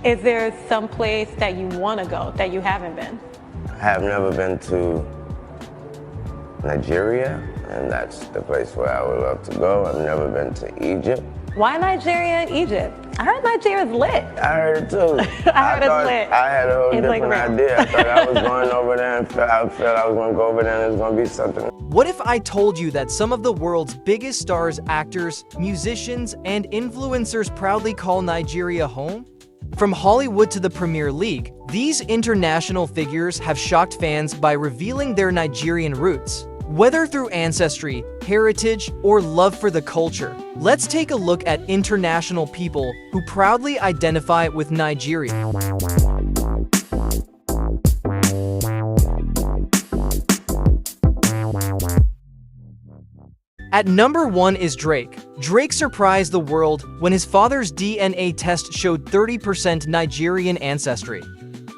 Is there some place that you want to go that you haven't been? I have never been to Nigeria, and that's the place where I would love to go. I've never been to Egypt. Why Nigeria and Egypt? I heard Nigeria's lit. I heard it too. I heard it's lit. I had a whole It's different like idea. I thought I was going over there and I felt I was going to go over there and it was going to be something. What if I told you that some of the world's biggest stars, actors, musicians, and influencers proudly call Nigeria home? From Hollywood to the Premier League, these international figures have shocked fans by revealing their Nigerian roots. Whether through ancestry, heritage, or love for the culture, let's take a look at international people who proudly identify with Nigeria. At number 1 is Drake. Drake surprised the world when his father's DNA test showed 30% Nigerian ancestry.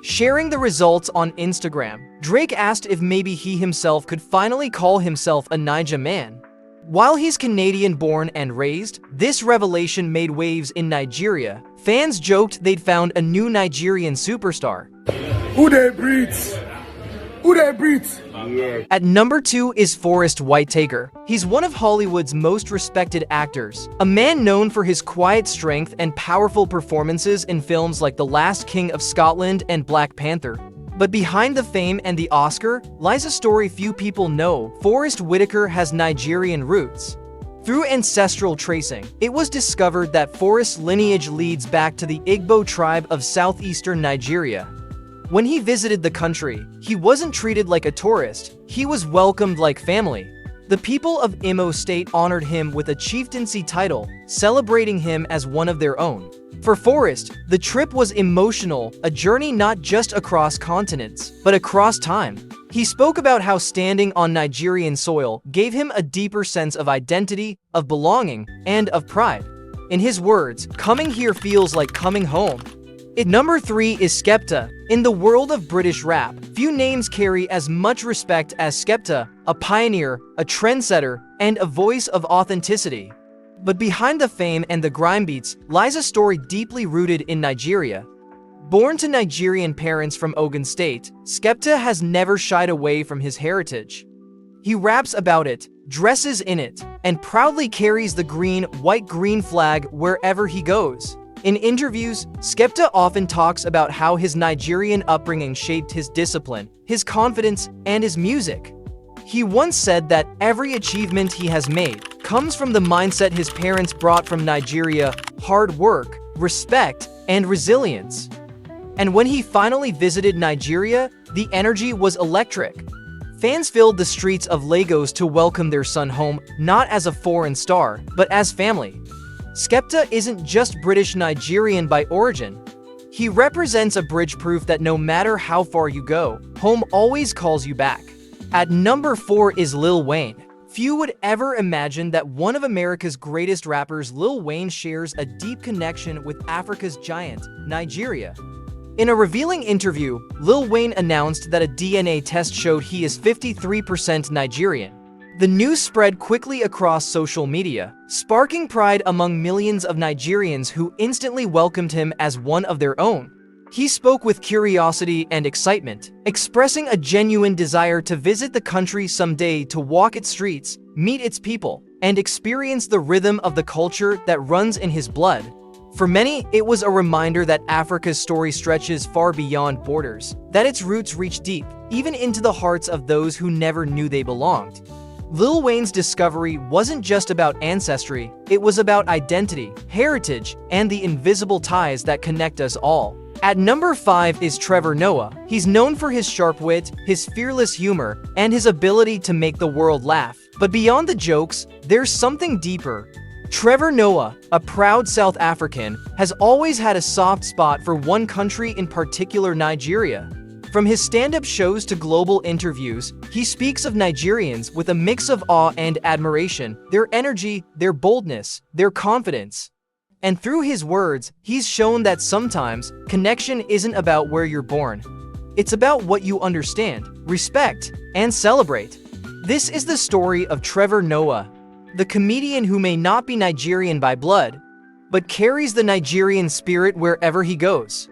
Sharing the results on Instagram, Drake asked if maybe he himself could finally call himself a Naija man. While he's Canadian-born and raised, this revelation made waves in Nigeria. Fans joked they'd found a new Nigerian superstar. Who they breathe? Who they breathe? Yeah. At number 2 is Whitaker. He's one of Hollywood's most respected actors, a man known for his quiet strength and powerful performances in films like The Last King of Scotland and Black Panther. But behind the fame and the Oscar lies a story few people know. Whitaker has Nigerian roots. Through ancestral tracing, it was discovered that Forrest's lineage leads back to the Igbo tribe of southeastern Nigeria. When he visited the country, he wasn't treated like a tourist, he was welcomed like family. The people of Imo State honored him with a chieftaincy title, celebrating him as one of their own. For Forrest, the trip was emotional, a journey not just across continents, but across time. He spoke about how standing on Nigerian soil gave him a deeper sense of identity, of belonging, and of pride. In his words, "Coming here feels like coming home." At number 3 is Skepta. In the world of British rap, few names carry as much respect as Skepta, a pioneer, a trendsetter, and a voice of authenticity. But behind the fame and the grime beats lies a story deeply rooted in Nigeria. Born to Nigerian parents from Ogun State, Skepta has never shied away from his heritage. He raps about it, dresses in it, and proudly carries the white-green flag wherever he goes. In interviews, Skepta often talks about how his Nigerian upbringing shaped his discipline, his confidence, and his music. He once said that every achievement he has made comes from the mindset his parents brought from Nigeria: hard work, respect, and resilience. And when he finally visited Nigeria, the energy was electric. Fans filled the streets of Lagos to welcome their son home, not as a foreign star, but as family. Skepta isn't just British Nigerian by origin. He represents a bridge proof that no matter how far you go, home always calls you back. At number 4 is Lil Wayne. Few would ever imagine that one of America's greatest rappers, Lil Wayne, shares a deep connection with Africa's giant, Nigeria. In a revealing interview, Lil Wayne announced that a DNA test showed he is 53% Nigerian. The news spread quickly across social media, sparking pride among millions of Nigerians who instantly welcomed him as one of their own. He spoke with curiosity and excitement, expressing a genuine desire to visit the country someday, to walk its streets, meet its people, and experience the rhythm of the culture that runs in his blood. For many, it was a reminder that Africa's story stretches far beyond borders, that its roots reach deep, even into the hearts of those who never knew they belonged. Lil Wayne's discovery wasn't just about ancestry, it was about identity, heritage, and the invisible ties that connect us all. At number 5 is Trevor Noah. He's known for his sharp wit, his fearless humor, and his ability to make the world laugh. But beyond the jokes, there's something deeper. Trevor Noah, a proud South African, has always had a soft spot for one country in particular: Nigeria. From his stand-up shows to global interviews, he speaks of Nigerians with a mix of awe and admiration, their energy, their boldness, their confidence. And through his words, he's shown that sometimes connection isn't about where you're born. It's about what you understand, respect, and celebrate. This is the story of Trevor Noah, the comedian who may not be Nigerian by blood, but carries the Nigerian spirit wherever he goes.